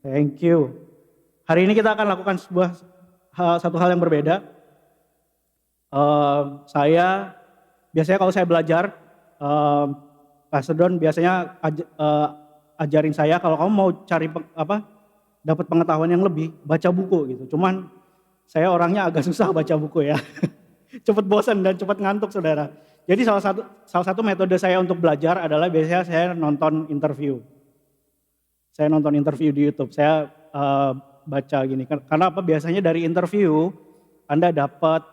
Thank you. Hari ini kita akan lakukan satu hal yang berbeda. Saya biasanya kalau saya belajar, Pastor Don biasanya ajarin saya kalau kamu mau cari dapat pengetahuan yang lebih, baca buku gitu. Cuman saya orangnya agak susah baca buku ya. Cepat bosan dan cepat ngantuk, saudara. Jadi salah satu metode saya untuk belajar adalah biasanya saya nonton interview. Saya nonton interview di YouTube. Saya baca gini. Karena apa? Biasanya dari interview Anda dapat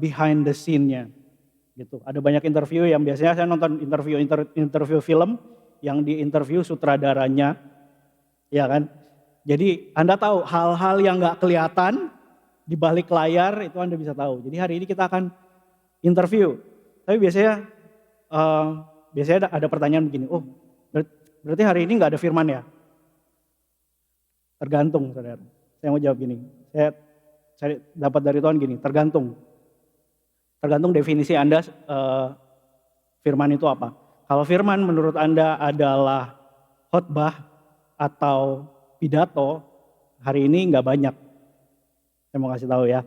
behind the scene-nya. Gitu. Ada banyak interview yang biasanya saya nonton interview film yang di interview sutradaranya, ya kan? Jadi Anda tahu hal-hal yang nggak kelihatan di balik layar itu Anda bisa tahu. Jadi hari ini kita akan interview. Tapi biasanya ada pertanyaan begini, oh berarti hari ini nggak ada firman ya? Tergantung, saudara. Saya mau jawab gini, saya dapat dari Tuhan gini, tergantung definisi Anda firman itu apa. Kalau firman menurut Anda adalah khotbah atau pidato, hari ini nggak banyak. Saya mau kasih tahu ya.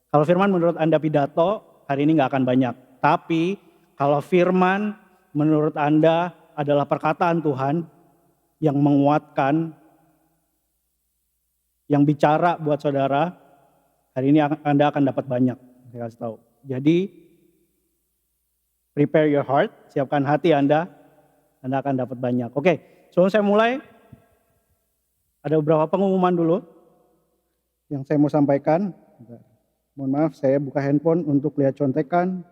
Kalau firman menurut Anda pidato, hari ini nggak akan banyak. Tapi kalau firman menurut Anda adalah perkataan Tuhan yang menguatkan, yang bicara buat saudara, hari ini Anda akan dapat banyak. Saya kasih tahu. Jadi prepare your heart, siapkan hati Anda akan dapat banyak. Oke, sebelum saya mulai, ada beberapa pengumuman dulu yang saya mau sampaikan. Mohon maaf, saya buka handphone untuk lihat contekan.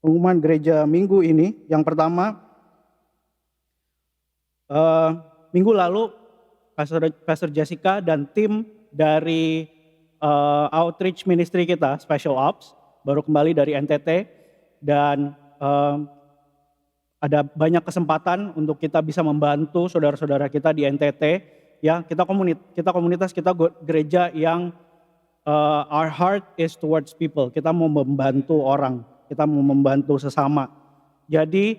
Pengumuman gereja minggu ini, yang pertama, minggu lalu Pastor Jessica dan tim dari outreach ministry kita, Special Ops, baru kembali dari NTT dan ada banyak kesempatan untuk kita bisa membantu saudara-saudara kita di NTT. Ya, kita komunitas, kita gereja yang our heart is towards people. Kita mau membantu orang, kita mau membantu sesama. Jadi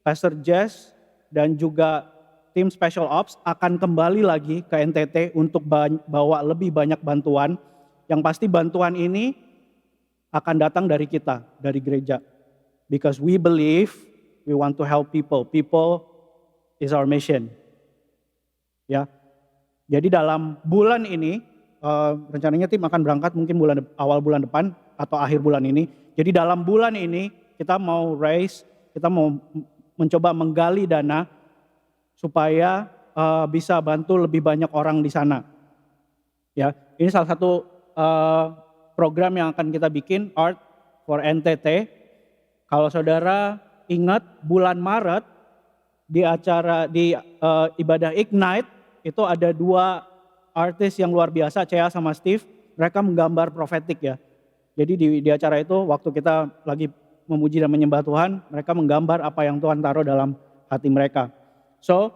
Pastor Jess dan juga tim Special Ops akan kembali lagi ke NTT untuk bawa lebih banyak bantuan. Yang pasti bantuan ini akan datang dari kita, dari gereja. Because we believe we want to help people. People is our mission. Ya. Jadi dalam bulan ini, rencananya tim akan berangkat mungkin awal bulan depan atau akhir bulan ini. Jadi dalam bulan ini kita mau mencoba menggali dana supaya bisa bantu lebih banyak orang di sana. Ya, ini salah satu program yang akan kita bikin, Art for NTT. Kalau saudara ingat bulan Maret di ibadah Ignite itu ada dua artis yang luar biasa, Cea sama Steve. Mereka menggambar profetik ya. Jadi di acara itu waktu kita lagi memuji dan menyembah Tuhan, mereka menggambar apa yang Tuhan taruh dalam hati mereka. So,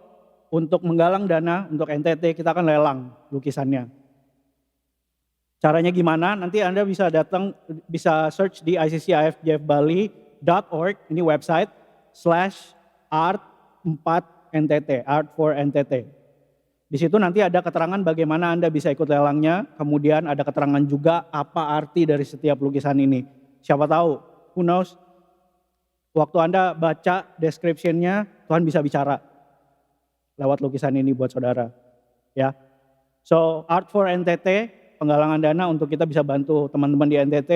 untuk menggalang dana untuk NTT kita akan lelang lukisannya. Caranya gimana? Nanti Anda bisa search di iccifjfbali.org, ini website, /art4ntt, art for NTT. Di situ nanti ada keterangan bagaimana Anda bisa ikut lelangnya, kemudian ada keterangan juga apa arti dari setiap lukisan ini. Siapa tahu, who knows, waktu Anda baca description-nya, Tuhan bisa bicara lewat lukisan ini buat saudara. Ya. So, Art for NTT, penggalangan dana untuk kita bisa bantu teman-teman di NTT,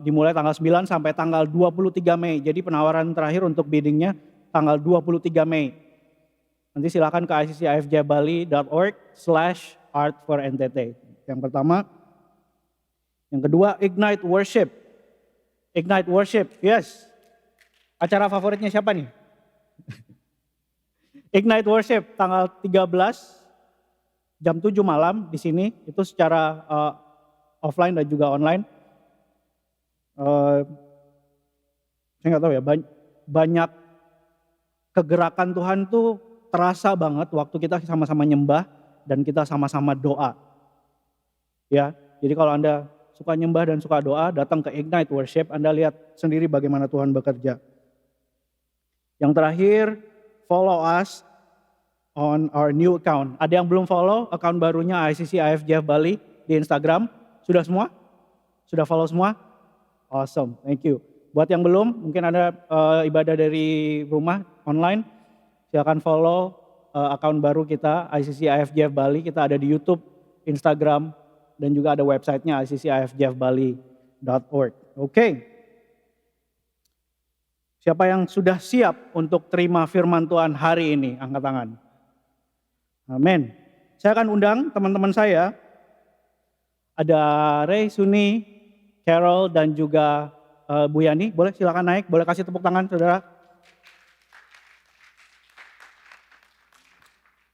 dimulai tanggal 9 sampai tanggal 23 Mei. Jadi penawaran terakhir untuk biddingnya tanggal 23 Mei. Nanti silakan ke iccifjbali.org /art4ntt. Yang pertama. Yang kedua, Ignite Worship. Ignite Worship, yes. Acara favoritnya siapa nih? Ignite Worship tanggal 13 jam 7 malam di sini, itu secara offline dan juga online. Saya nggak tahu ya, banyak kegerakan Tuhan tuh terasa banget waktu kita sama-sama nyembah dan kita sama-sama doa. Ya, jadi kalau Anda suka nyembah dan suka doa, datang ke Ignite Worship, Anda lihat sendiri bagaimana Tuhan bekerja. Yang terakhir, follow us on our new account. Ada yang belum follow account barunya ICC IFJF Bali di Instagram? Sudah semua? Sudah follow semua? Awesome, thank you. Buat yang belum, mungkin Anda ibadah dari rumah online, silakan follow account baru kita ICC IFJF Bali. Kita ada di YouTube, Instagram, dan juga ada websitenya iccifjfbali.org. Oke. Siapa yang sudah siap untuk terima firman Tuhan hari ini? Angkat tangan. Amin. Saya akan undang teman-teman saya. Ada Ray, Suni, Carol, dan juga Bu Yani. Boleh silakan naik, boleh kasih tepuk tangan saudara.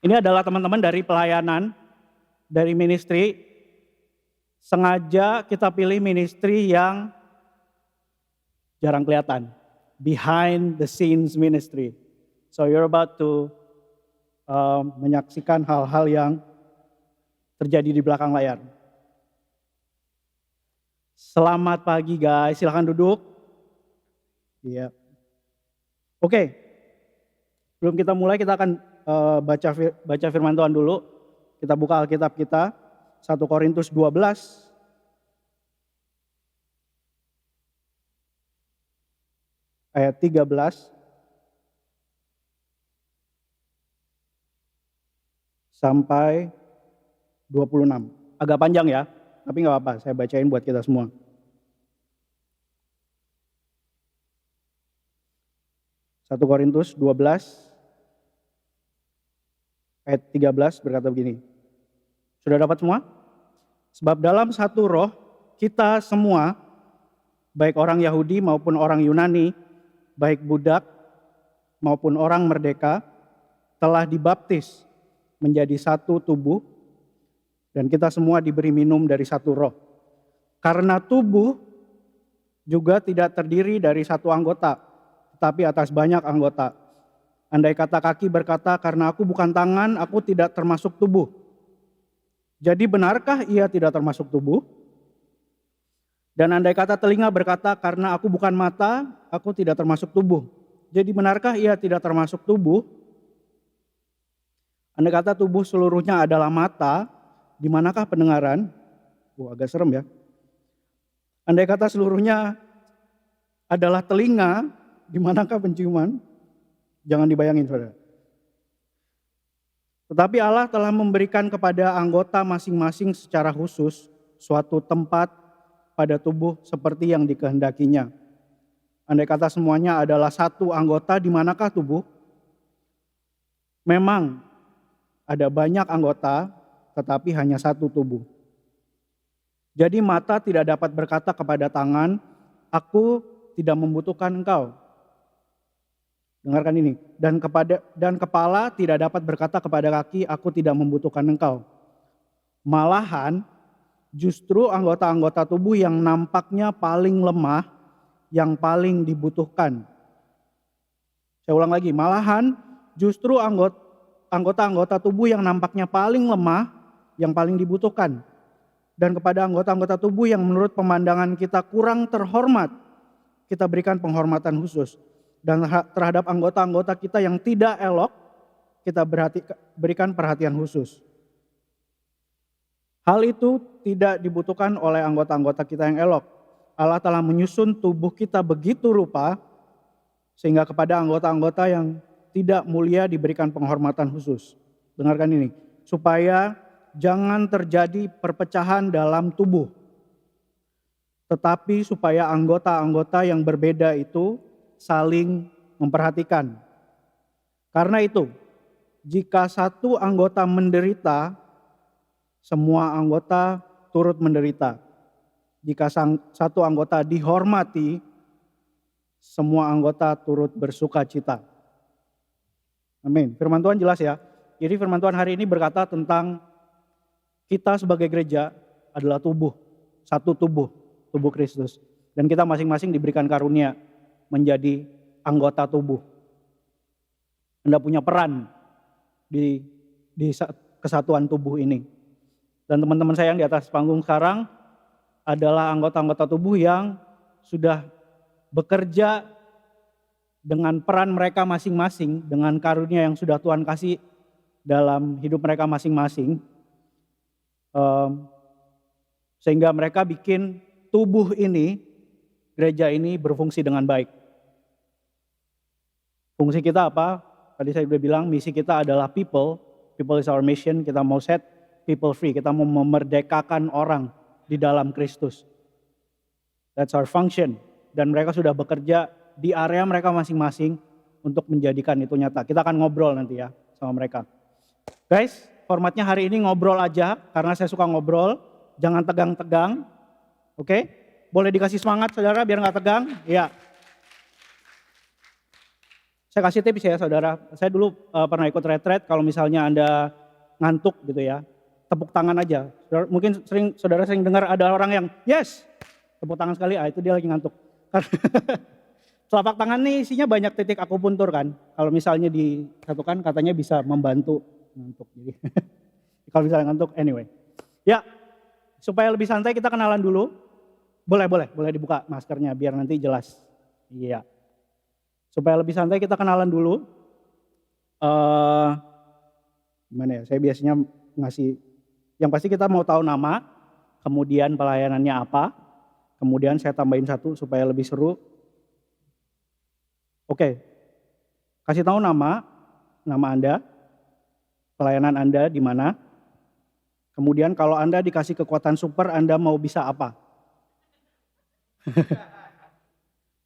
Ini adalah teman-teman dari pelayanan, dari ministry. Sengaja kita pilih ministry yang jarang kelihatan. Behind the scenes ministry. So you're about to menyaksikan hal-hal yang terjadi di belakang layar. Selamat pagi guys, silakan duduk. Iya. Oke. Sebelum kita mulai kita akan baca firman Tuhan dulu. Kita buka Alkitab kita 1 Korintus 12 ayat 13 sampai 26. Agak panjang ya, tapi nggak apa-apa, saya bacain buat kita semua. Satu Korintus 12 ayat 13 berkata begini. Sudah dapat semua? Sebab dalam satu roh kita semua, baik orang Yahudi maupun orang Yunani, baik budak maupun orang merdeka, telah dibaptis menjadi satu tubuh, dan kita semua diberi minum dari satu roh. Karena tubuh juga tidak terdiri dari satu anggota, tetapi atas banyak anggota. Andai kata kaki berkata, karena aku bukan tangan, aku tidak termasuk tubuh. Jadi benarkah ia tidak termasuk tubuh? Dan andai kata telinga berkata, karena aku bukan mata, aku tidak termasuk tubuh. Jadi benarkah ia tidak termasuk tubuh? Andai kata tubuh seluruhnya adalah mata, di manakah pendengaran? Agak serem ya. Andai kata seluruhnya adalah telinga, di manakah penciuman? Jangan dibayangin saudara. Tetapi Allah telah memberikan kepada anggota masing-masing secara khusus suatu tempat pada tubuh seperti yang dikehendakinya. Andai kata semuanya adalah satu anggota, di manakah tubuh? Memang ada banyak anggota, tetapi hanya satu tubuh. Jadi mata tidak dapat berkata kepada tangan, aku tidak membutuhkan engkau. Dengarkan ini. Dan kepala tidak dapat berkata kepada kaki, aku tidak membutuhkan engkau. Malahan justru anggota-anggota tubuh yang nampaknya paling lemah, yang paling dibutuhkan. Saya ulang lagi, malahan justru anggota-anggota tubuh yang nampaknya paling lemah, yang paling dibutuhkan. Dan kepada anggota-anggota tubuh yang menurut pemandangan kita kurang terhormat, kita berikan penghormatan khusus. Dan terhadap anggota-anggota kita yang tidak elok, kita berikan perhatian khusus. Hal itu tidak dibutuhkan oleh anggota-anggota kita yang elok. Allah telah menyusun tubuh kita begitu rupa, sehingga kepada anggota-anggota yang tidak mulia diberikan penghormatan khusus. Dengarkan ini, supaya jangan terjadi perpecahan dalam tubuh. Tetapi supaya anggota-anggota yang berbeda itu saling memperhatikan. Karena itu, jika satu anggota menderita, semua anggota turut menderita. Jika satu anggota dihormati, semua anggota turut bersuka cita. Amin. Firman Tuhan jelas ya. Jadi firman Tuhan hari ini berkata tentang kita sebagai gereja adalah tubuh, satu tubuh, tubuh Kristus. Dan kita masing-masing diberikan karunia menjadi anggota tubuh. Anda punya peran di kesatuan tubuh ini. Dan teman-teman saya yang di atas panggung sekarang, adalah anggota-anggota tubuh yang sudah bekerja dengan peran mereka masing-masing, dengan karunia yang sudah Tuhan kasih dalam hidup mereka masing-masing. Sehingga mereka bikin tubuh ini, gereja ini berfungsi dengan baik. Fungsi kita apa? Tadi saya sudah bilang misi kita adalah people is our mission, kita mau set people free, kita mau memerdekakan orang di dalam Kristus. That's our function. Dan mereka sudah bekerja di area mereka masing-masing untuk menjadikan itu nyata. Kita akan ngobrol nanti ya sama mereka. Guys, formatnya hari ini ngobrol aja, karena saya suka ngobrol. Jangan tegang-tegang, oke? Boleh dikasih semangat saudara biar nggak tegang? Ya. Saya kasih tips ya saudara. Saya dulu pernah ikut retret. Kalau misalnya Anda ngantuk gitu ya, tepuk tangan aja. Mungkin saudara sering dengar ada orang yang yes, tepuk tangan sekali. Itu dia lagi ngantuk. Telapak tangan nih isinya banyak titik akupuntur kan. Kalau misalnya disatukan katanya bisa membantu ngantuk. Jadi kalau misalnya ngantuk, anyway. Ya. Supaya lebih santai kita kenalan dulu. Boleh dibuka maskernya biar nanti jelas. Iya. Supaya lebih santai kita kenalan dulu. Gimana ya, saya biasanya ngasih, yang pasti kita mau tahu nama, kemudian pelayanannya apa, kemudian saya tambahin satu supaya lebih seru. Oke, kasih tahu nama Anda, pelayanan Anda di mana. Kemudian kalau Anda dikasih kekuatan super, Anda mau bisa apa?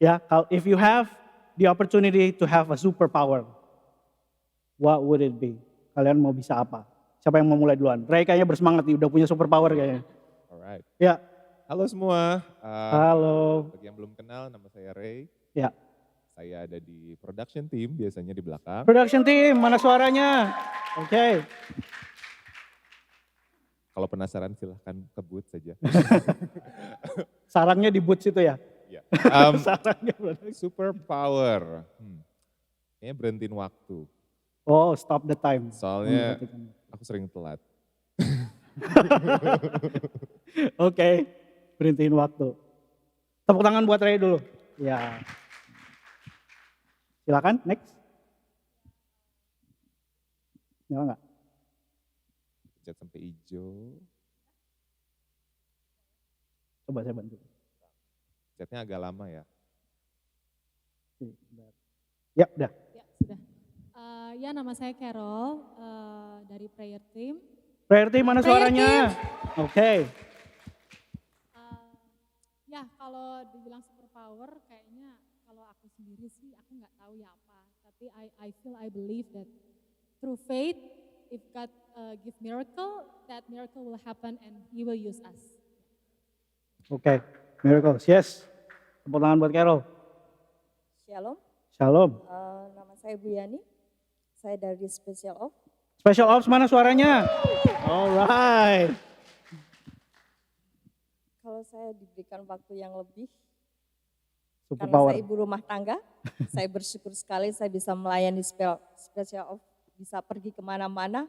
Ya, if you have the opportunity to have a superpower, what would it be? Kalian mau bisa apa? Siapa yang mau mulai duluan? Ray kayaknya bersemangat nih, udah punya superpower kayaknya. Alright. Ya. Halo semua. Halo. Bagi yang belum kenal, nama saya Ray. Ya. Saya ada di production team, biasanya di belakang. Production team, mana suaranya? Oke. Kalau penasaran silahkan ke booth saja. Sarangnya di booth situ ya? Ya. Sarangnya Superpower. Kayaknya berhentiin waktu. Oh, stop the time. Soalnya aku sering telat. Oke, berhentiin waktu. Tepuk tangan buat Ray dulu. Ya. Silakan, next. Nyala nggak? Pencet sampai hijau. Coba saya bantu. Chatnya agak lama ya. Ya, udah. Ya, sudah. Ya, nama saya Carol dari Prayer Team. Prayer team mana suaranya? Oke. Ya, kalau dibilang superpower, kayaknya kalau aku sendiri sih, aku nggak tahu ya apa. Tapi I believe that through faith, if God give miracle, that miracle will happen and He will use us. Oke, miracles, yes. Tepuk tangan buat Carol. Shalom. Shalom. Nama saya Bu Yani. Saya dari Special Ops. Special Ops mana suaranya? Alright. Kalau saya diberikan waktu yang lebih, karena Superpower. saya ibu rumah tangga, saya bersyukur sekali saya bisa melayani Special Ops, bisa pergi kemana-mana,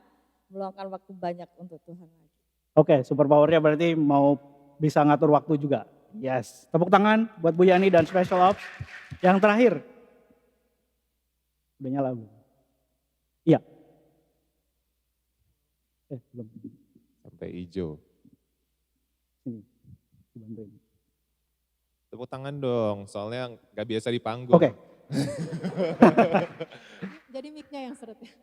meluangkan waktu banyak untuk Tuhan lagi. Oke, superpowernya berarti mau bisa ngatur waktu juga. Yes. Tepuk tangan buat Bu Yani dan Special Ops. Yang terakhir. Udah nyala belum? Iya. Belum. Sampai hijau. Sini, dibantuin. Tepuk tangan dong, soalnya nggak biasa di panggung. Oke. Jadi mic-nya yang seret ya.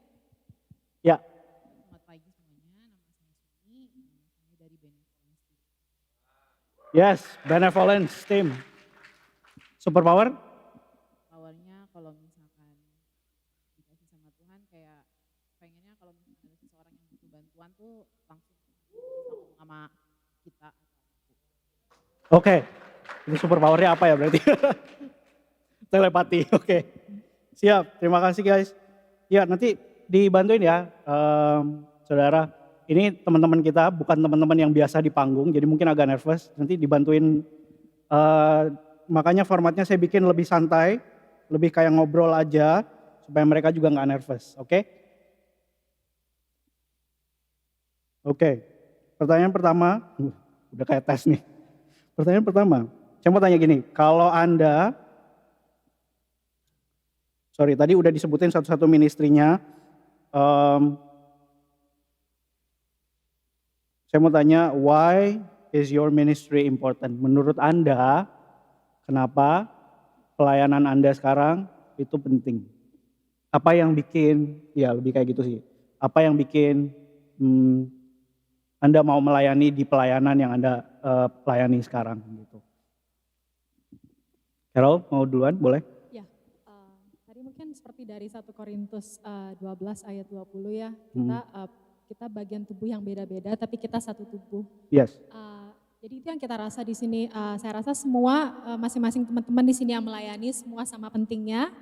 Ya. Selamat pagi semuanya, nama saya Suni, saya dari Benevolence Team. Yes, Benevolence Team. Superpower? Powernya kalau misalkan dikasih sama Tuhan, kayak pengennya kalau misalkan ada seseorang yang butuh bantuan tuh langsung bisa ngomong sama kita. Oke. Ini superpowernya apa ya berarti? Telepati, oke. Siap, terima kasih guys. Ya nanti dibantuin ya saudara. Ini teman-teman kita, bukan teman-teman yang biasa di panggung, jadi mungkin agak nervous. Nanti dibantuin, makanya formatnya saya bikin lebih santai, lebih kayak ngobrol aja, supaya mereka juga nggak nervous, oke? Oke, pertanyaan pertama, udah kayak tes nih. Pertanyaan pertama, saya mau tanya gini, kalau Anda, tadi udah disebutin satu-satu ministrinya, saya mau tanya, why is your ministry important? Menurut Anda, kenapa pelayanan Anda sekarang itu penting? Apa yang bikin, ya lebih kayak gitu sih, apa yang bikin Anda mau melayani di pelayanan yang Anda pelayani sekarang gitu. Carol, mau duluan, boleh? Ya, tadi mungkin seperti dari 1 Korintus 12 ayat 20 ya, kita bagian tubuh yang beda-beda tapi kita satu tubuh. Yes. Jadi itu yang kita rasa di sini. Saya rasa semua masing-masing teman-teman di sini yang melayani semua sama pentingnya.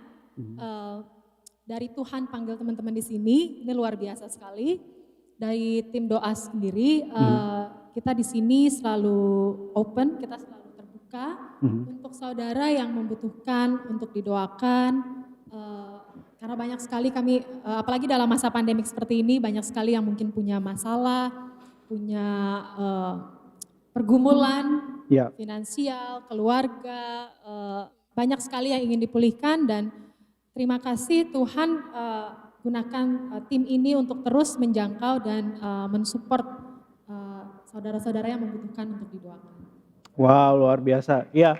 Dari Tuhan panggil teman-teman di sini, ini luar biasa sekali. Dari tim doa sendiri, kita di sini selalu open, kita selalu terbuka untuk saudara yang membutuhkan untuk didoakan. Karena banyak sekali kami, apalagi dalam masa pandemik seperti ini, banyak sekali yang mungkin punya masalah, punya pergumulan finansial, keluarga, banyak sekali yang ingin dipulihkan dan terima kasih Tuhan gunakan tim ini untuk terus menjangkau dan mensupport saudara-saudara yang membutuhkan untuk didoakan. Wow, luar biasa. Iya,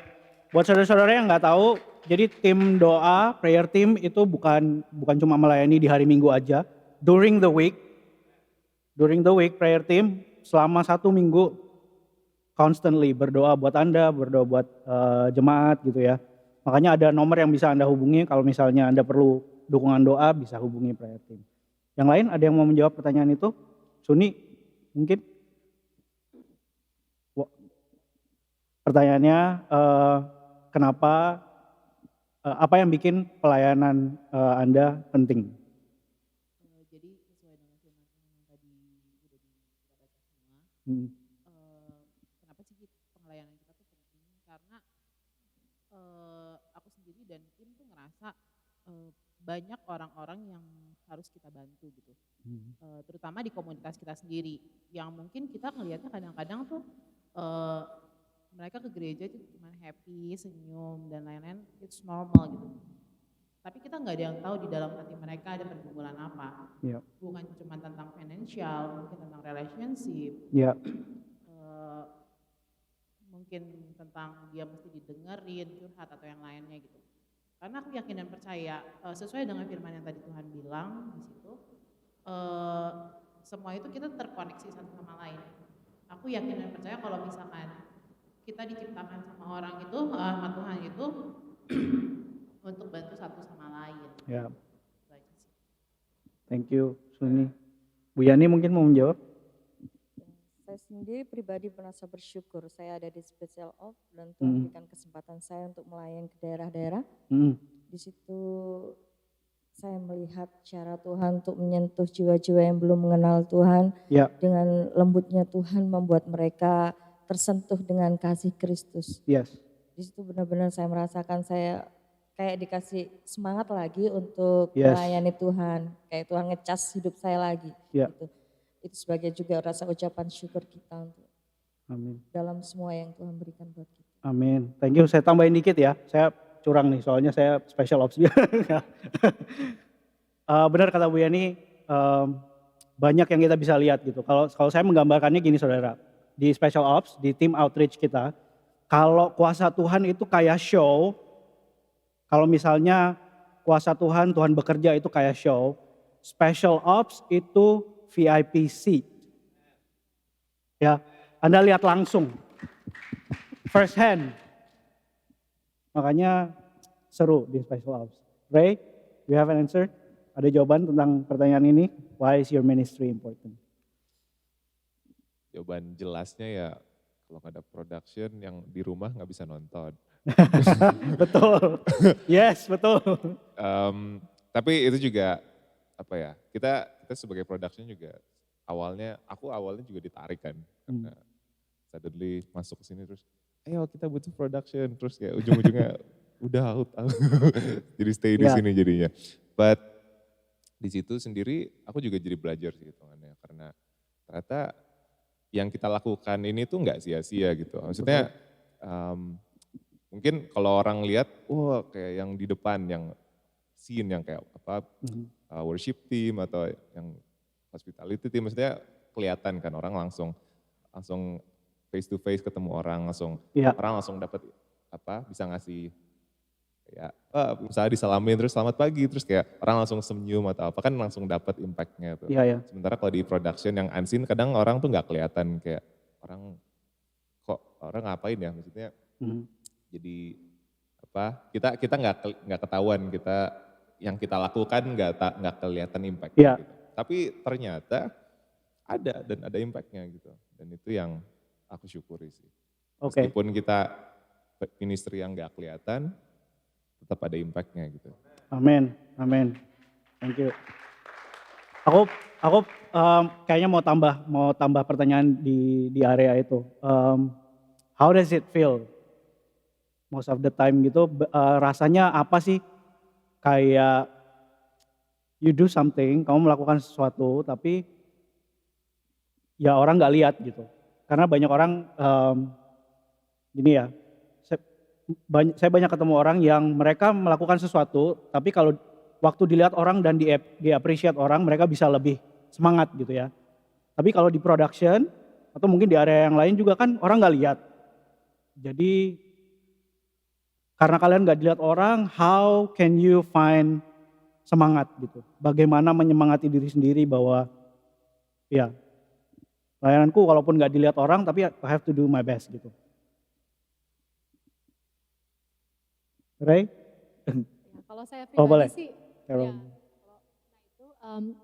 buat saudara-saudara yang nggak tahu, jadi tim doa, prayer team itu bukan cuma melayani di hari Minggu aja. During the week, prayer team selama 1 minggu constantly berdoa buat Anda, berdoa buat jemaat gitu ya. Makanya ada nomor yang bisa Anda hubungi kalau misalnya Anda perlu dukungan doa, bisa hubungi prayer team. Yang lain ada yang mau menjawab pertanyaan itu? Suni mungkin? Pertanyaannya kenapa, apa yang bikin pelayanan Anda penting? Jadi sesuai dengan firman Tuhan yang tadi udah kita baca semua, kenapa sih pelayanan kita tuh penting? Karena aku sendiri dan tim tuh ngerasa banyak orang-orang yang harus kita bantu gitu, terutama di komunitas kita sendiri, yang mungkin kita ngelihatnya kadang-kadang tuh mereka ke gereja itu cuma happy, senyum dan lain-lain, it's normal gitu. Tapi kita nggak ada yang tahu di dalam hati mereka ada pergumulan apa. Bukan cuma tentang financial, mungkin tentang relationship, mungkin tentang dia mesti didengerin, curhat atau yang lainnya gitu. Karena aku yakin dan percaya sesuai dengan firman yang tadi Tuhan bilang di situ, semua itu kita terkoneksi satu sama lain. Aku yakin dan percaya kalau misalkan kita diciptakan sama orang itu, sama Tuhan itu untuk bantu satu sama lain. Ya. Thank you, Suni. Bu Yani mungkin mau menjawab? Saya sendiri pribadi merasa bersyukur saya ada di Special Ops dan Tuhan berikan kesempatan saya untuk melayani ke daerah-daerah. Di situ saya melihat cara Tuhan untuk menyentuh jiwa-jiwa yang belum mengenal Tuhan. Dengan lembutnya Tuhan membuat mereka tersentuh dengan kasih Kristus. Di situ benar-benar saya merasakan saya kayak dikasih semangat lagi untuk melayani Tuhan. Kayak Tuhan ngecas hidup saya lagi. Gitu. Itu sebagai juga rasa ucapan syukur kita untuk dalam semua yang Tuhan berikan buat kita. Amin. Thank you. Saya tambahin dikit ya. Saya curang nih, soalnya saya special ops. Benar kata Bu Yani, banyak yang kita bisa lihat gitu. Kalau saya menggambarkannya gini saudara, di special ops, di tim outreach kita, kalau kuasa Tuhan itu kayak show, kalau misalnya kuasa Tuhan bekerja itu kayak show, special ops itu VIP seat. Ya, Anda lihat langsung, first hand. Makanya seru di special ops. Ray, you have an answer? Ada jawaban tentang pertanyaan ini? Why is your ministry important? Jawaban jelasnya ya, kalau nggak ada production yang di rumah nggak bisa nonton. Betul, yes betul. Tapi itu juga apa ya? Kita sebagai production juga aku awalnya juga ditarik kan, karena suddenly masuk ke sini terus, ayo kita butuh production, terus kayak ujung-ujungnya udah out, jadi stay di sini jadinya. But di situ sendiri aku juga jadi belajar sih hitungannya, karena ternyata yang kita lakukan ini tuh nggak sia-sia gitu. Maksudnya mungkin kalau orang lihat, wah kayak yang di depan, yang scene, yang kayak apa, worship team atau yang hospitality team, maksudnya kelihatan kan orang langsung face to face ketemu orang, orang langsung dapat apa, bisa ngasih ya, misalnya disalamin terus selamat pagi, terus kayak orang langsung senyum atau apa, kan langsung dapat impactnya tuh. Sementara kalau di production yang unseen kadang orang tuh nggak kelihatan, kayak orang ngapain ya, maksudnya jadi apa, kita nggak ketahuan yang kita lakukan nggak kelihatan impactnya gitu. Tapi ternyata ada impactnya gitu, dan itu yang aku syukuri sih. Meskipun kita ministry yang nggak kelihatan, tetap ada impactnya gitu. Amin. Thank you. Aku kayaknya mau tambah pertanyaan di area itu. How does it feel most of the time gitu? Rasanya apa sih? Kayak you do something, kamu melakukan sesuatu, tapi ya orang nggak lihat gitu. Karena banyak orang gini ya. Saya banyak ketemu orang yang mereka melakukan sesuatu, tapi kalau waktu dilihat orang dan di-appreciate orang, mereka bisa lebih semangat gitu ya. Tapi kalau di production, atau mungkin di area yang lain juga kan orang nggak lihat. Jadi karena kalian nggak dilihat orang, how can you find semangat gitu? Bagaimana menyemangati diri sendiri bahwa ya pelayananku walaupun nggak dilihat orang, tapi I have to do my best gitu. Ray? Kalau saya pribadi boleh. sih,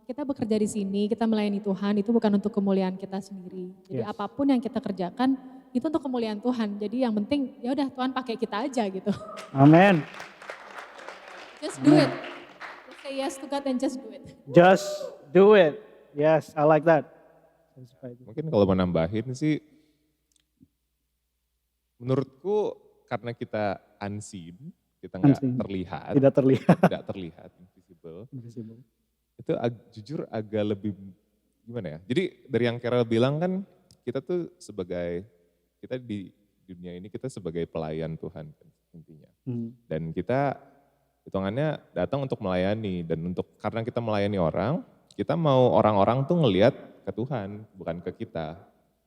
kita bekerja di sini, kita melayani Tuhan, itu bukan untuk kemuliaan kita sendiri. Jadi apapun yang kita kerjakan, itu untuk kemuliaan Tuhan. Jadi yang penting, ya udah Tuhan pakai kita aja gitu. Amen. Just do it. Just say yes to God and just do it. Just do it. Yes, I like that. Mungkin kalau mau nambahin sih, menurutku karena kita unseen, kita nggak terlihat, tidak terlihat, invisible. Itu jujur agak lebih gimana ya? Jadi dari yang Carol bilang kan, kita tuh kita di dunia ini kita sebagai pelayan Tuhan kan, intinya. Dan kita hitungannya datang untuk melayani, dan karena kita melayani orang, kita mau orang-orang tuh ngelihat ke Tuhan, bukan ke kita.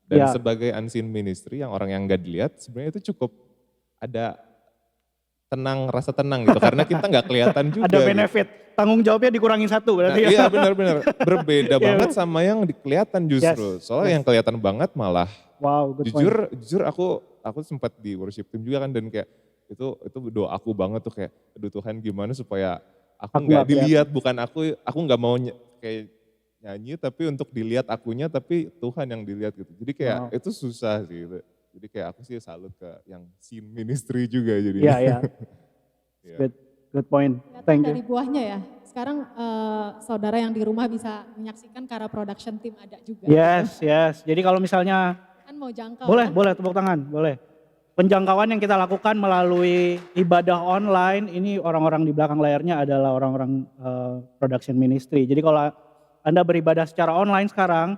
Dan sebagai unseen ministry, yang orang yang nggak dilihat, sebenarnya itu cukup ada rasa tenang gitu, karena kita nggak kelihatan juga. Ada benefit, gitu. Tanggung jawabnya dikurangin satu berarti. Iya benar-benar, berbeda banget sama yang kelihatan justru. Soalnya yang kelihatan banget malah, jujur aku sempat di worship team juga kan, dan kayak itu doa aku banget tuh, kayak aduh Tuhan gimana supaya aku nggak dilihat, bukan aku nggak mau kayak nyanyi tapi untuk dilihat akunya, tapi Tuhan yang dilihat gitu. Jadi kayak itu susah sih gitu. Jadi kayak aku sih salut ke yang scene ministry juga jadinya. Iya. Good point. Thank you. Dari buahnya ya. Sekarang saudara yang di rumah bisa menyaksikan karena production team ada juga. Yes. Jadi kalau misalnya kan mau jangkau. Boleh tepuk tangan, boleh. Penjangkauan yang kita lakukan melalui ibadah online, ini orang-orang di belakang layarnya adalah orang-orang production ministry. Jadi kalau Anda beribadah secara online sekarang,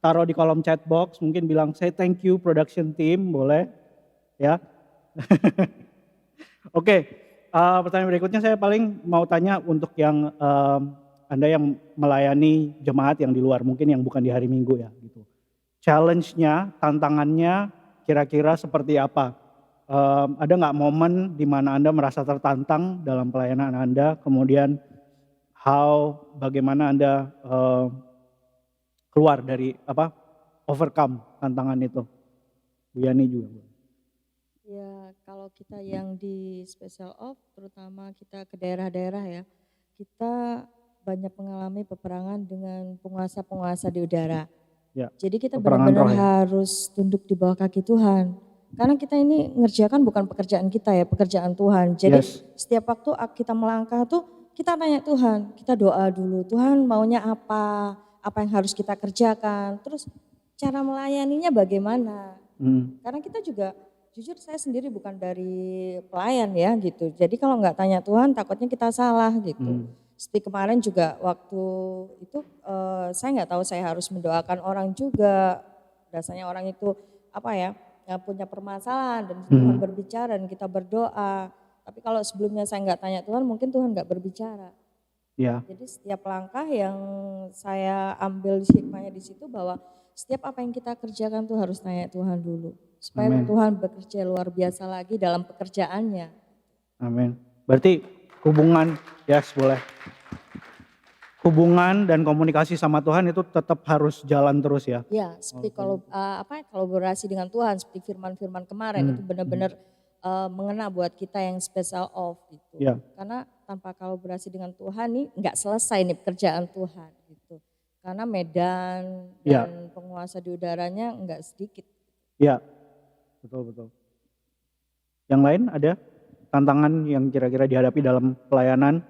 taruh di kolom chat box, mungkin bilang say thank you production team, boleh ya. Oke, pertanyaan berikutnya saya paling mau tanya untuk yang Anda yang melayani jemaat yang di luar, mungkin yang bukan di hari Minggu ya gitu. Challenge-nya, tantangannya kira-kira seperti apa? Ada nggak momen di mana Anda merasa tertantang dalam pelayanan Anda, kemudian bagaimana Anda keluar dari overcome tantangan itu? Bu Yani juga. Ya kalau kita yang di special ops, terutama kita ke daerah-daerah ya, kita banyak mengalami peperangan dengan penguasa-penguasa di udara. Ya, jadi kita benar-benar harus tunduk di bawah kaki Tuhan. Karena kita ini ngerjakan bukan pekerjaan kita ya, pekerjaan Tuhan. Jadi setiap waktu kita melangkah tuh kita tanya Tuhan, kita doa dulu, Tuhan maunya apa yang harus kita kerjakan, terus cara melayaninya bagaimana. Karena kita juga, jujur saya sendiri bukan dari pelayan ya gitu. Jadi kalau nggak tanya Tuhan takutnya kita salah gitu. Seperti kemarin juga waktu itu saya nggak tahu saya harus mendoakan orang juga. Rasanya orang itu punya permasalahan dan Tuhan berbicara dan kita berdoa. Tapi kalau sebelumnya saya nggak tanya Tuhan, mungkin Tuhan nggak berbicara. Ya, Jadi setiap langkah yang saya ambil hikmahnya di situ bahwa setiap apa yang kita kerjakan tuh harus tanya Tuhan dulu. Supaya amin. Tuhan bekerja luar biasa lagi dalam pekerjaannya. Amin. Berarti hubungan, yes boleh. Hubungan dan komunikasi sama Tuhan itu tetap harus jalan terus ya. Ya, seperti kalau kolaborasi dengan Tuhan, seperti firman-firman kemarin itu benar-benar mengena buat kita yang special of gitu. Ya. Karena tanpa kolaborasi dengan Tuhan nih nggak selesai nih pekerjaan Tuhan gitu. Karena medan dan penguasa di udaranya nggak sedikit. Ya, betul. Yang lain ada tantangan yang kira-kira dihadapi dalam pelayanan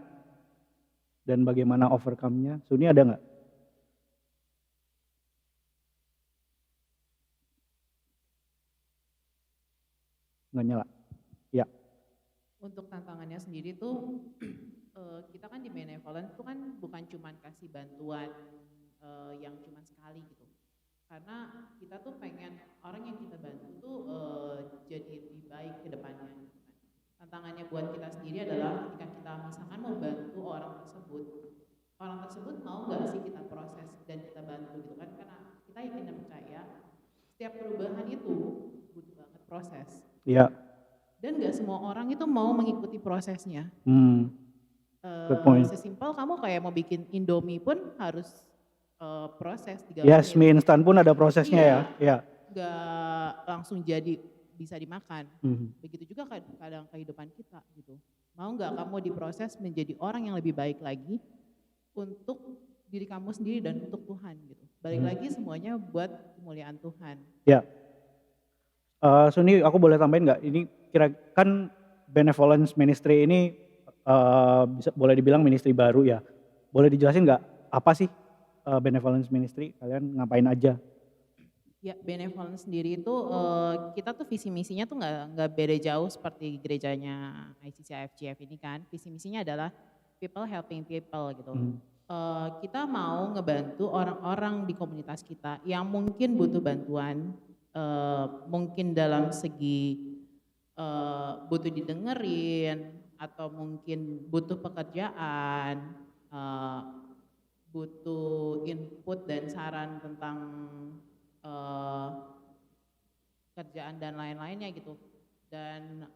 dan bagaimana overcome-nya? Suni ada nggak? Nggak nyala. Ya. Untuk tantangannya sendiri tuh kita kan di benevolent tuh kan bukan cuman kasih bantuan yang cuman sekali gitu. Karena kita tuh pengen orang yang kita bantu tuh jadi lebih baik ke depannya. Gitu kan. Tantangannya buat kita sendiri adalah ketika kita misalkan mau bantu orang tersebut mau nggak sih kita proses dan kita bantu gitu kan? Karena kita yakin dan percaya setiap perubahan itu butuh banget proses. Iya. Dan gak semua orang itu mau mengikuti prosesnya. Good point. Sesimpel kamu kayak mau bikin Indomie pun harus proses 3 Yes, mie menit. instan pun ada prosesnya ya. Iya. Gak langsung jadi bisa dimakan. Begitu juga kadang kehidupan kita gitu. Mau gak kamu diproses menjadi orang yang lebih baik lagi untuk diri kamu sendiri dan untuk Tuhan gitu. Balik lagi semuanya buat kemuliaan Tuhan. Ya. Suni, aku boleh tambahin nggak? Ini kira kan benevolence ministry ini bisa boleh dibilang ministry baru ya. Boleh dijelasin nggak apa sih benevolence ministry? Kalian ngapain aja? Ya, benevolence sendiri itu kita tuh visi misinya tuh nggak beda jauh seperti gerejanya ICC IFCF ini kan. Visi misinya adalah people helping people gitu. Kita mau ngebantu orang-orang di komunitas kita yang mungkin butuh bantuan. Mungkin dalam segi butuh didengerin atau mungkin butuh pekerjaan, butuh input dan saran tentang kerjaan dan lain-lainnya gitu. Dan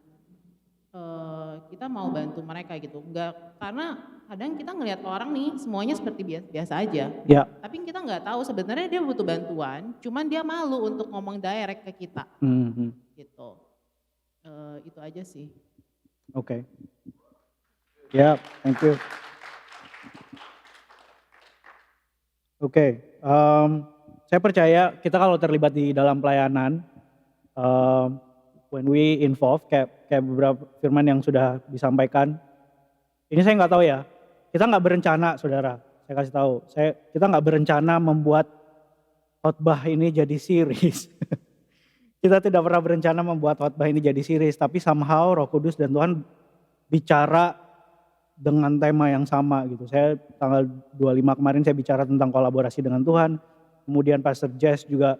kita mau bantu mereka gitu. Enggak, karena kadang kita ngelihat orang nih semuanya seperti biasa aja. Ya. Tapi kita nggak tahu sebenarnya dia butuh bantuan, cuman dia malu untuk ngomong direct ke kita. Gitu. Itu aja sih. Oke. Ya, thank you. Oke, saya percaya kita kalau terlibat di dalam pelayanan, when we involve, kayak beberapa firman yang sudah disampaikan, ini saya nggak tahu ya, kita nggak berencana saudara, saya kasih tahu, kita nggak berencana membuat khotbah ini jadi series. Kita tidak pernah berencana membuat khotbah ini jadi series, tapi somehow Roh Kudus dan Tuhan bicara dengan tema yang sama gitu. Saya tanggal 25 kemarin saya bicara tentang kolaborasi dengan Tuhan, kemudian Pastor Jess juga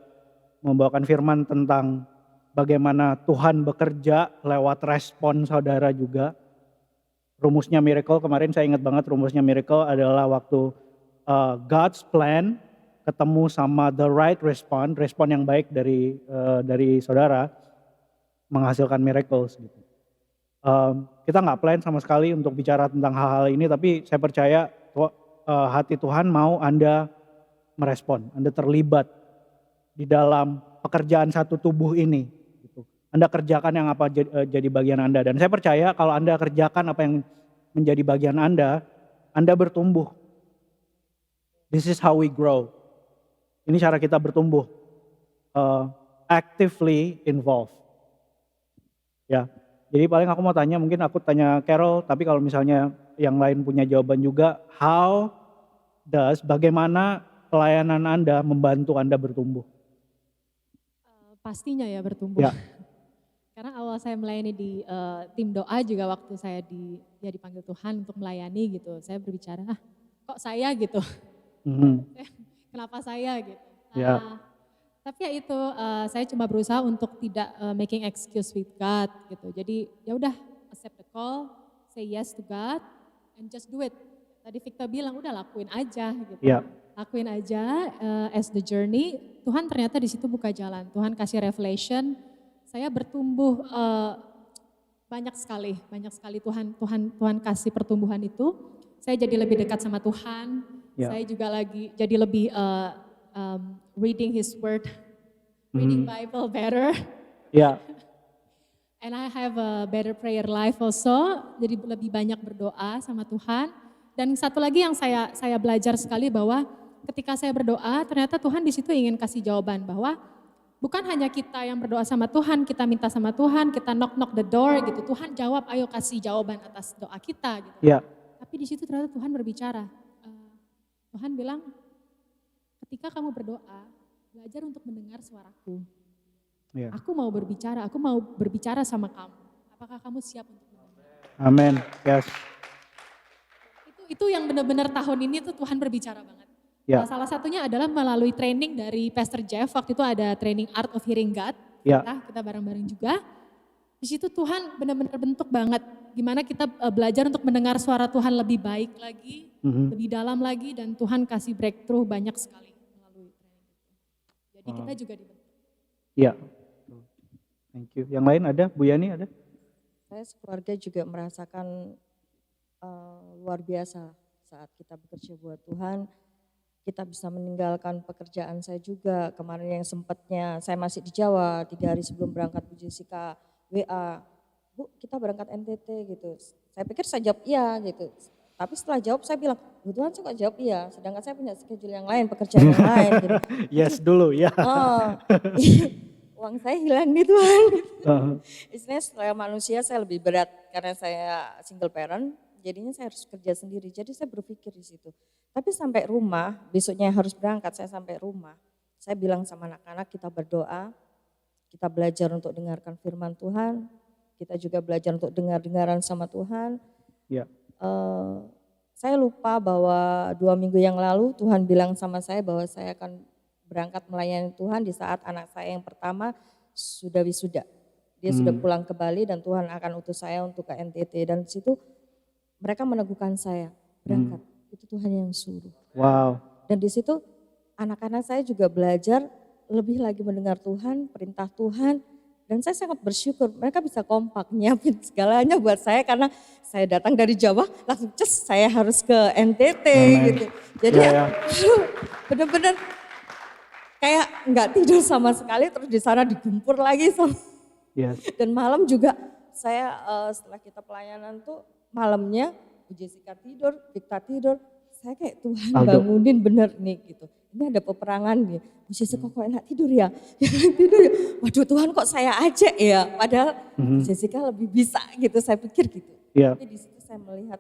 membawakan firman tentang bagaimana Tuhan bekerja lewat respon saudara juga. Rumusnya miracle, kemarin saya ingat banget rumusnya miracle adalah waktu God's plan ketemu sama the right respon yang baik dari saudara menghasilkan miracles gitu. Kita nggak plan sama sekali untuk bicara tentang hal-hal ini, tapi saya percaya hati Tuhan mau Anda merespon, Anda terlibat di dalam pekerjaan satu tubuh ini. Gitu. Anda kerjakan yang apa jadi bagian Anda, dan saya percaya kalau Anda kerjakan apa yang menjadi bagian Anda bertumbuh. This is how we grow. Ini cara kita bertumbuh, actively involved. Ya. Jadi paling aku mau tanya, mungkin aku tanya Carol, tapi kalau misalnya yang lain punya jawaban juga, bagaimana pelayanan Anda membantu Anda bertumbuh? Pastinya ya bertumbuh. Ya. Karena awal saya melayani di tim doa juga waktu saya dipanggil Tuhan untuk melayani gitu, saya berbicara, kok saya gitu, kenapa saya gitu. Ya. Tapi ya itu saya cuma berusaha untuk tidak making excuse with God gitu. Jadi ya udah accept the call, say yes to God and just do it. Tadi Victor bilang udah lakuin aja gitu. Ya, Lakuin aja as the journey. Tuhan ternyata di situ buka jalan. Tuhan kasih revelation. Saya bertumbuh banyak sekali Tuhan kasih pertumbuhan itu. Saya jadi lebih dekat sama Tuhan. Ya. Saya juga jadi lebih reading His Word, reading Bible better. ya, And I have a better prayer life also. Jadi lebih banyak berdoa sama Tuhan. Dan satu lagi yang saya belajar sekali bahwa ketika saya berdoa, ternyata Tuhan di situ ingin kasih jawaban bahwa bukan hanya kita yang berdoa sama Tuhan, kita minta sama Tuhan, kita knock the door gitu. Tuhan jawab, ayo kasih jawaban atas doa kita gitu. ya, Tapi di situ ternyata Tuhan berbicara. Tuhan bilang, ketika kamu berdoa, belajar untuk mendengar suaraku. ya. Aku mau berbicara sama kamu. Apakah kamu siap untuk mendengar? Amin. Yes. Itu yang benar-benar tahun ini tuh Tuhan berbicara banget. Ya. Salah satunya adalah melalui training dari Pastor Jeff. Waktu itu ada training Art of Hearing God. Ya. Kita bareng-bareng juga. Di situ Tuhan benar-benar bentuk banget. Gimana kita belajar untuk mendengar suara Tuhan lebih baik lagi, lebih dalam lagi. Dan Tuhan kasih breakthrough banyak sekali melalui training itu. Jadi kita juga dibentuk. Ya. Thank you. Yang lain ada? Bu Yani ada? Saya sekeluarga juga merasakan luar biasa saat kita bekerja buat Tuhan. Kita bisa meninggalkan pekerjaan saya juga. Kemarin yang sempatnya saya masih di Jawa, 3 hari sebelum berangkat Bu Jessica WA, Bu kita berangkat NTT gitu. Saya pikir saya jawab iya gitu. Tapi setelah jawab saya bilang, Bu Tuhan saya kok jawab iya, sedangkan saya punya schedule yang lain, pekerjaan yang lain. Gitu. Yes dulu ya. Oh, uang saya hilang nih Tuhan. Istilahnya setelah manusia saya lebih berat karena saya single parent. Jadinya saya harus kerja sendiri, jadi saya berpikir di situ. Tapi sampai rumah, besoknya harus berangkat, saya sampai rumah. Saya bilang sama anak-anak, kita berdoa, kita belajar untuk dengarkan firman Tuhan, kita juga belajar untuk dengar-dengaran sama Tuhan. Ya. Saya lupa bahwa 2 minggu yang lalu Tuhan bilang sama saya bahwa saya akan berangkat melayani Tuhan di saat anak saya yang pertama sudah wisuda. Dia sudah pulang ke Bali dan Tuhan akan utus saya untuk ke NTT. Dan di situ mereka meneguhkan saya, berangkat, itu Tuhan yang suruh. Wow. Dan di situ anak-anak saya juga belajar lebih lagi mendengar Tuhan, perintah Tuhan. Dan saya sangat bersyukur, mereka bisa kompak, nyiapin segalanya buat saya karena saya datang dari Jawa, langsung saya harus ke NTT gitu. Jadi benar-benar kayak nggak tidur sama sekali, terus di sana digempur lagi sama. Yes. Dan malam juga saya setelah kita pelayanan tuh malamnya Bu Jessica tidur, Victor tidur, saya kayak Tuhan bangunin bener nih gitu. Ini ada peperangan nih, Bu Jessica kok enak tidur ya? Tidur ya? Waduh Tuhan kok saya aja ya? Padahal Bu Jessica lebih bisa gitu, saya pikir gitu. Yeah. Tapi di situ saya melihat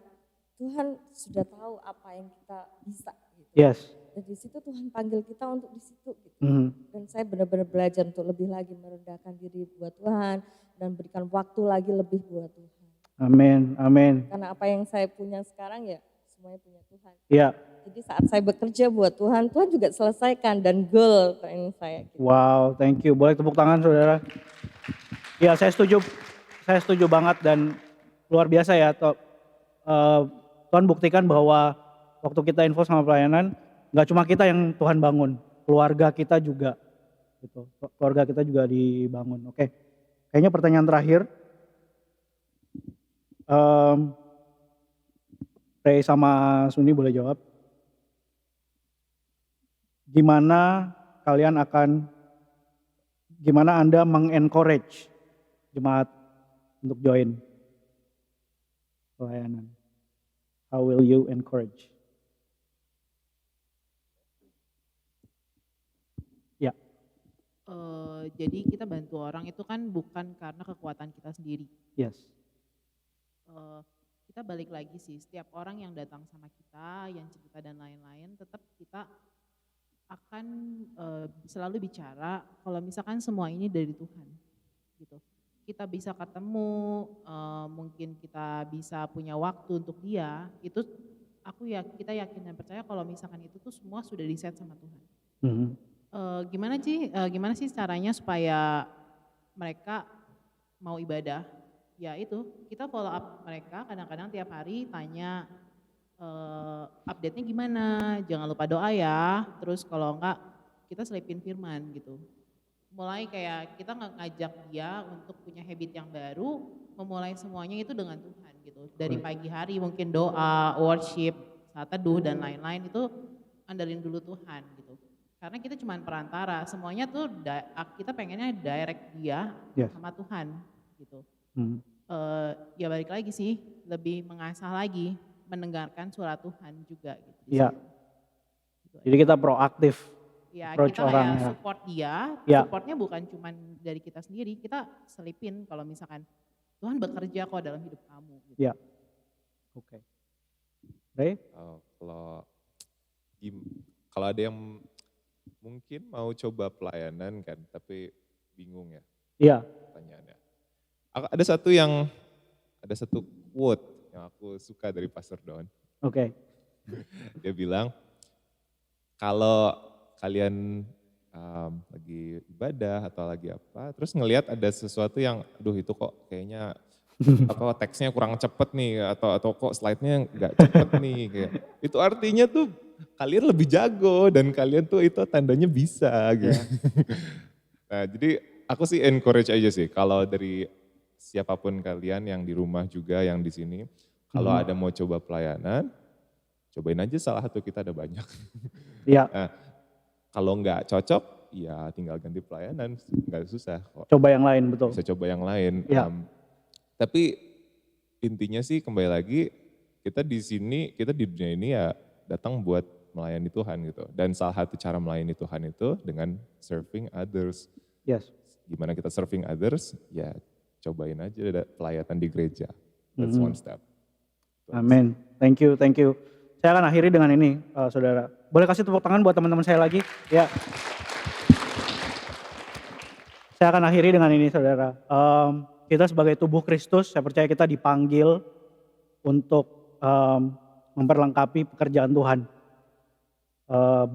Tuhan sudah tahu apa yang kita bisa gitu. Yes. Dan di situ Tuhan panggil kita untuk di situ gitu. Mhm. Dan saya benar-benar belajar untuk lebih lagi merendahkan diri buat Tuhan dan berikan waktu lagi lebih buat Tuhan. Amin, amin. Karena apa yang saya punya sekarang ya semuanya punya Tuhan. Iya. Jadi saat saya bekerja buat Tuhan, Tuhan juga selesaikan dan goal training saya. Gitu. Wow, thank you. Boleh tepuk tangan saudara. Ya saya setuju banget dan luar biasa ya. Tuhan buktikan bahwa waktu kita info sama pelayanan, nggak cuma kita yang Tuhan bangun, keluarga kita juga. Gitu. Keluarga kita juga dibangun. Oke, kayaknya pertanyaan terakhir. Ray sama Suni boleh jawab. Gimana Anda mengencourage jemaat untuk join pelayanan? How will you encourage? Ya. Jadi kita bantu orang itu kan bukan karena kekuatan kita sendiri. Yes. Kita balik lagi sih, setiap orang yang datang sama kita, yang cerita dan lain-lain, tetap kita akan selalu bicara kalau misalkan semua ini dari Tuhan, gitu. Kita bisa ketemu, mungkin kita bisa punya waktu untuk dia, itu kita yakin dan percaya kalau misalkan itu tuh semua sudah di-set sama Tuhan. Gimana sih caranya supaya mereka mau ibadah? Ya itu, kita follow up mereka kadang-kadang tiap hari tanya update-nya gimana, jangan lupa doa ya, terus kalau enggak kita selipin firman gitu. Mulai kayak kita ngajak dia untuk punya habit yang baru, memulai semuanya itu dengan Tuhan gitu. Dari pagi hari mungkin doa, worship, saat teduh dan lain-lain itu andalin dulu Tuhan gitu. Karena kita cuma perantara, semuanya tuh kita pengennya direct dia sama Tuhan gitu. Ya balik lagi sih, lebih mengasah lagi, mendengarkan suara Tuhan juga gitu. Iya. Jadi kita proaktif. Ya Approach kita orang, kayak ya. support dia, Ya. supportnya bukan cuma dari kita sendiri, kita selipin kalau misalkan Tuhan bekerja kok dalam hidup kamu. Gitu. Ya. Oke. Ray? Kalau ada yang mungkin mau coba pelayanan kan, tapi bingung ya Iya. pertanyaannya. Ada satu quote yang aku suka dari Pastor Don. Oke. Dia bilang, kalau kalian lagi ibadah atau lagi apa, terus ngelihat ada sesuatu yang, aduh itu kok kayaknya teksnya kurang cepet nih, atau kok slide-nya nggak cepet nih, kayak itu artinya tuh kalian lebih jago dan kalian tuh itu tandanya bisa gitu. Nah jadi aku sih encourage aja sih kalau dari siapapun kalian yang di rumah juga yang di sini, kalau ada mau coba pelayanan, cobain aja, salah satu kita ada banyak. Iya. Nah, kalau nggak cocok, ya tinggal ganti pelayanan, nggak susah kok. Coba yang lain, betul. Bisa coba yang lain. Ya. Tapi intinya sih kembali lagi, kita di sini, kita di dunia ini ya datang buat melayani Tuhan gitu. Dan salah satu cara melayani Tuhan itu dengan serving others. Yes. Gimana kita serving others, ya cobain aja ada pelayanan di gereja. That's one step. Amin. Thank you. Saya akan akhiri dengan ini, saudara. Boleh kasih tepuk tangan buat teman-teman saya lagi? Ya. Saya akan akhiri dengan ini, saudara. Kita sebagai tubuh Kristus, saya percaya kita dipanggil untuk memperlengkapi pekerjaan Tuhan.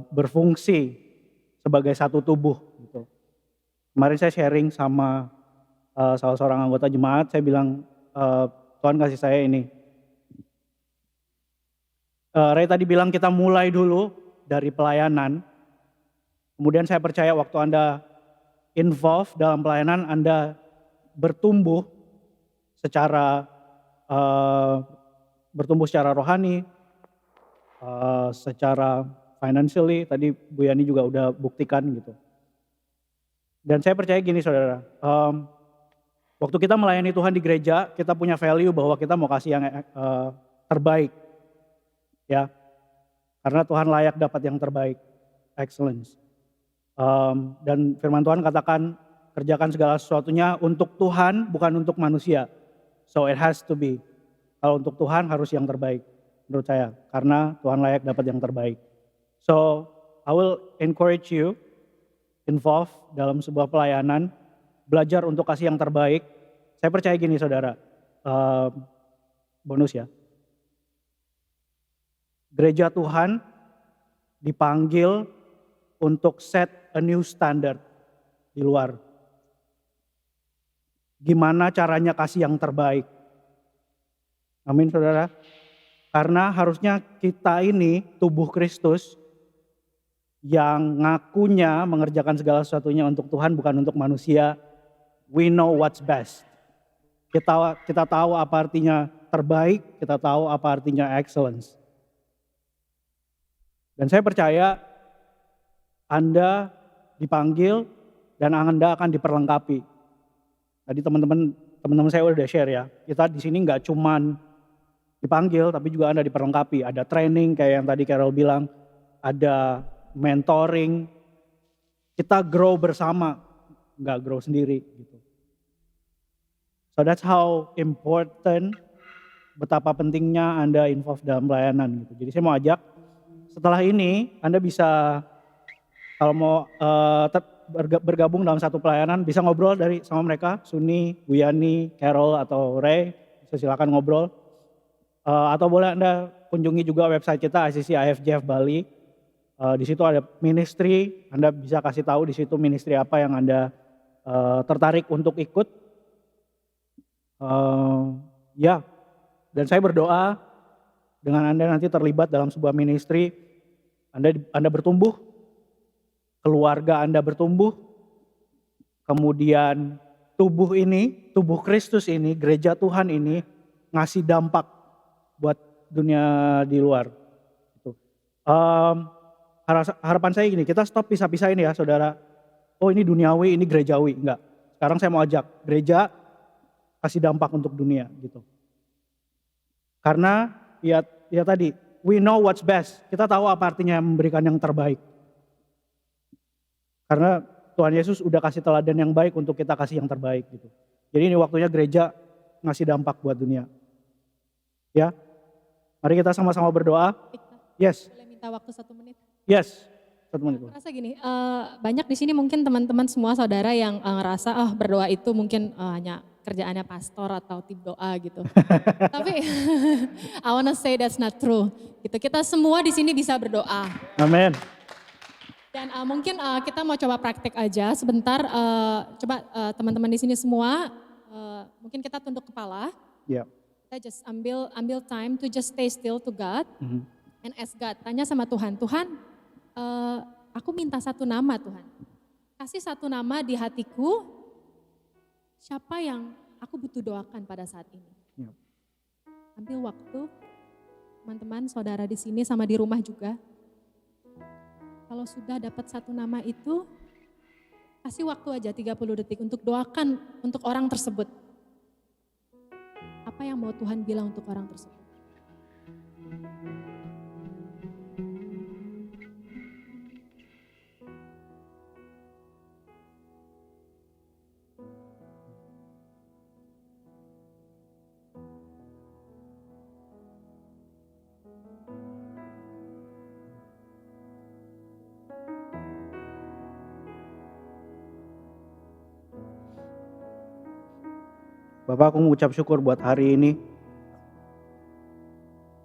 Berfungsi sebagai satu tubuh. Gitu. Kemarin saya sharing sama salah seorang anggota jemaat, saya bilang, Tuhan kasih saya ini. Ray tadi bilang kita mulai dulu dari pelayanan. Kemudian saya percaya waktu Anda involve dalam pelayanan, Anda bertumbuh secara rohani, secara financially. Tadi Bu Yani juga udah buktikan gitu. Dan saya percaya gini, saudara. Waktu kita melayani Tuhan di gereja, kita punya value bahwa kita mau kasih yang terbaik. Ya, karena Tuhan layak dapat yang terbaik, excellence. Dan firman Tuhan katakan, kerjakan segala sesuatunya untuk Tuhan, bukan untuk manusia. So it has to be. Kalau untuk Tuhan harus yang terbaik, menurut saya. Karena Tuhan layak dapat yang terbaik. So I will encourage you, involve dalam sebuah pelayanan, belajar untuk kasih yang terbaik. Saya percaya gini, saudara, bonus ya. Gereja Tuhan dipanggil untuk set a new standard di luar. Gimana caranya kasih yang terbaik? Amin, saudara. Karena harusnya kita ini tubuh Kristus yang ngakunya mengerjakan segala sesuatunya untuk Tuhan, bukan untuk manusia. We know what's best. Kita tahu apa artinya terbaik, kita tahu apa artinya excellence. Dan saya percaya Anda dipanggil dan Anda akan diperlengkapi. Tadi teman-teman saya udah share ya. Kita di sini nggak cuman dipanggil, tapi juga Anda diperlengkapi. Ada training kayak yang tadi Carol bilang, ada mentoring. Kita grow bersama, nggak grow sendiri gitu. So that's how important, betapa pentingnya Anda involve dalam pelayanan gitu. Jadi saya mau ajak, setelah ini Anda bisa, kalau mau bergabung dalam satu pelayanan, bisa ngobrol sama mereka, Suni, Bu Yani, Carol, atau Ray, bisa silakan ngobrol. Atau boleh Anda kunjungi juga website kita, ICC IFJF Bali. Di situ ada ministry, Anda bisa kasih tahu di situ ministry apa yang Anda tertarik untuk ikut. Ya, dan saya berdoa dengan Anda nanti terlibat dalam sebuah ministry, Anda bertumbuh, keluarga Anda bertumbuh, kemudian tubuh ini, tubuh Kristus ini, gereja Tuhan ini ngasih dampak buat dunia di luar. Gitu. Harapan saya gini, kita stop pisah-pisahin ya saudara. Oh ini duniawi, ini gerejawi. Enggak. Sekarang saya mau ajak gereja kasih dampak untuk dunia gitu. Karena ya tadi, we know what's best. Kita tahu apa artinya memberikan yang terbaik. Karena Tuhan Yesus udah kasih teladan yang baik untuk kita kasih yang terbaik gitu. Jadi ini waktunya gereja ngasih dampak buat dunia. Ya, mari kita sama-sama berdoa. Yes. Boleh minta waktu 1 menit? Yes. 1 menit. Aku rasa gini, banyak di sini mungkin teman-teman semua saudara yang ngerasa berdoa itu mungkin hanya kerjaannya pastor atau tim doa gitu. Tapi I wanna say that's not true. Gitu. Kita semua di sini bisa berdoa. Amin. Dan mungkin kita mau coba praktek aja sebentar. Coba teman-teman di sini semua, mungkin kita tunduk kepala. Ya. Kita just ambil time to just stay still to God and ask God. Tanya sama Tuhan, Tuhan, aku minta 1 nama Tuhan. Kasih 1 nama di hatiku. Siapa yang aku butuh doakan pada saat ini? Ya. Ambil waktu, teman-teman, saudara di sini sama di rumah juga. Kalau sudah dapat 1 nama itu, kasih waktu aja 30 detik untuk doakan untuk orang tersebut. Apa yang mau Tuhan bilang untuk orang tersebut? Bapak, aku mengucap syukur buat hari ini.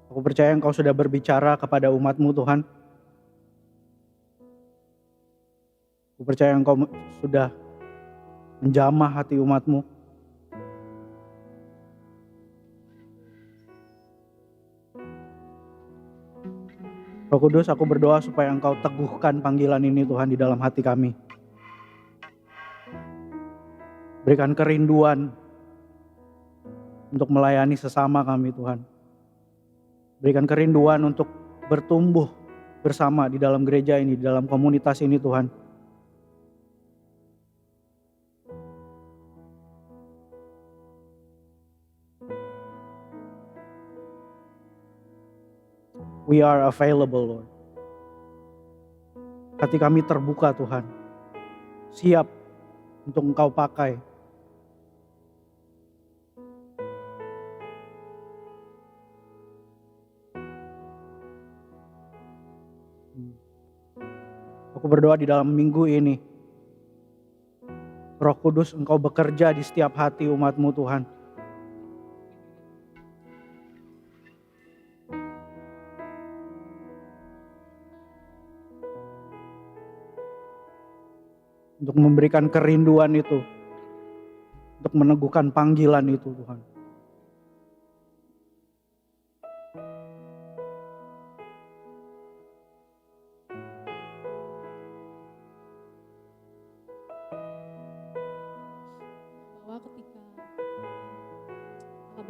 Aku percaya Engkau sudah berbicara kepada umat-Mu Tuhan. Aku percaya Engkau sudah menjamah hati umat-Mu. Roh Kudus, aku berdoa supaya Engkau teguhkan panggilan ini Tuhan di dalam hati kami. Berikan kerinduan untuk melayani sesama kami Tuhan. Berikan kerinduan untuk bertumbuh bersama di dalam gereja ini, di dalam komunitas ini Tuhan. We are available Lord. Hati kami terbuka Tuhan. Siap untuk Engkau pakai. Aku berdoa di dalam minggu ini, Roh Kudus Engkau bekerja di setiap hati umat-Mu Tuhan. Untuk memberikan kerinduan itu, untuk meneguhkan panggilan itu Tuhan.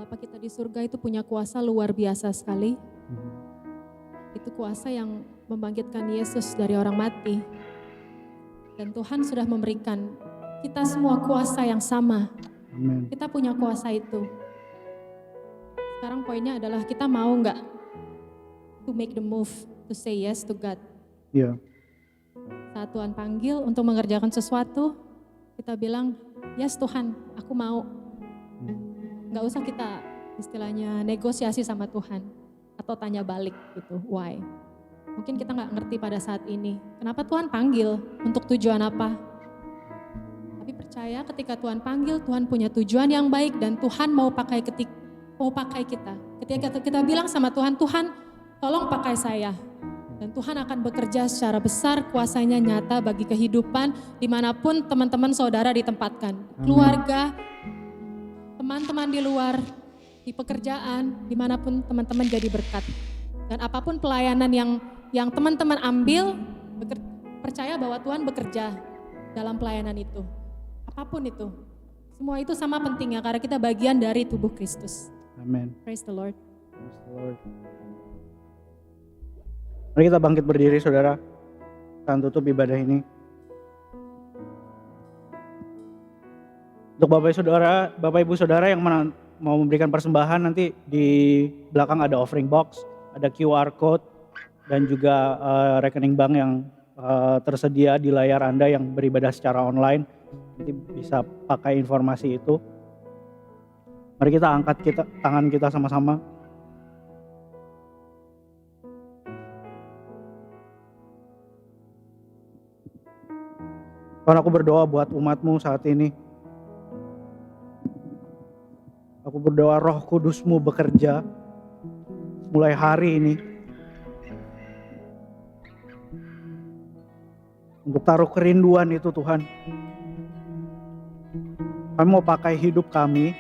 Bapa kita di surga itu punya kuasa luar biasa sekali. Itu kuasa yang membangkitkan Yesus dari orang mati. Dan Tuhan sudah memberikan kita semua kuasa yang sama. Amen. Kita punya kuasa itu. Sekarang poinnya adalah kita mau nggak to make the move, to say yes to God. Iya. Saat Tuhan panggil untuk mengerjakan sesuatu, kita bilang, yes Tuhan, aku mau. Nggak usah kita istilahnya negosiasi sama Tuhan atau tanya balik gitu, why? Mungkin kita nggak ngerti pada saat ini, kenapa Tuhan panggil, untuk tujuan apa? Tapi percaya ketika Tuhan panggil, Tuhan punya tujuan yang baik dan Tuhan mau pakai kita. Ketika kita bilang sama Tuhan, Tuhan tolong pakai saya. Dan Tuhan akan bekerja secara besar, kuasanya nyata bagi kehidupan dimanapun teman-teman saudara ditempatkan. Keluarga, teman-teman di luar, di pekerjaan, dimanapun teman-teman jadi berkat. Dan apapun pelayanan yang teman-teman ambil, percaya bahwa Tuhan bekerja dalam pelayanan itu. Apapun itu. Semua itu sama pentingnya karena kita bagian dari tubuh Kristus. Amin. Praise the Lord. Praise the Lord. Mari kita bangkit berdiri saudara. Kita akan tutup ibadah ini. Untuk Bapak Ibu Saudara yang mau memberikan persembahan, nanti di belakang ada offering box, ada QR code, dan juga rekening bank yang tersedia di layar Anda yang beribadah secara online. Nanti bisa pakai informasi itu. Mari kita angkat tangan kita sama-sama. Tuhan, aku berdoa buat umat-Mu saat ini. Aku berdoa Roh Kudus-Mu bekerja mulai hari ini. Untuk taruh kerinduan itu Tuhan. Kami mau pakai hidup kami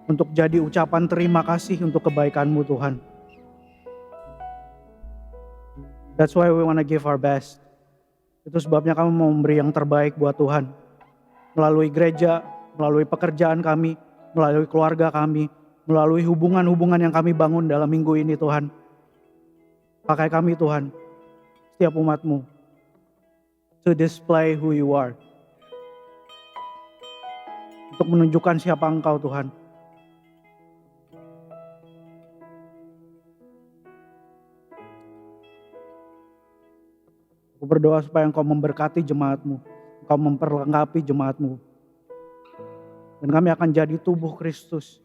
untuk jadi ucapan terima kasih untuk kebaikan-Mu Tuhan. That's why we want to give our best. Itu sebabnya kami mau memberi yang terbaik buat Tuhan. Melalui gereja, melalui pekerjaan kami, melalui keluarga kami, melalui hubungan-hubungan yang kami bangun dalam minggu ini Tuhan. Pakai kami Tuhan, setiap umat-Mu, to display who you are. Untuk menunjukkan siapa Engkau Tuhan. Aku berdoa supaya Engkau memberkati jemaat-Mu, Engkau memperlengkapi jemaat-Mu. Dan kami akan jadi tubuh Kristus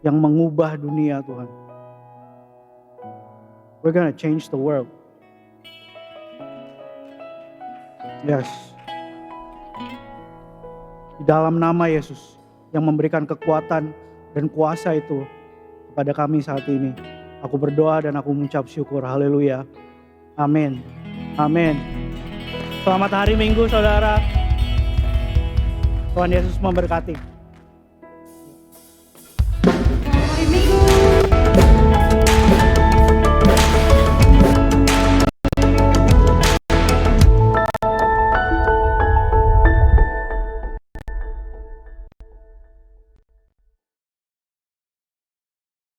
yang mengubah dunia Tuhan. We're gonna change the world. Yes. Di dalam nama Yesus yang memberikan kekuatan dan kuasa itu kepada kami saat ini. Aku berdoa dan aku mengucap syukur. Haleluya. Amin. Amin. Selamat hari Minggu saudara. Tuhan Yesus memberkati.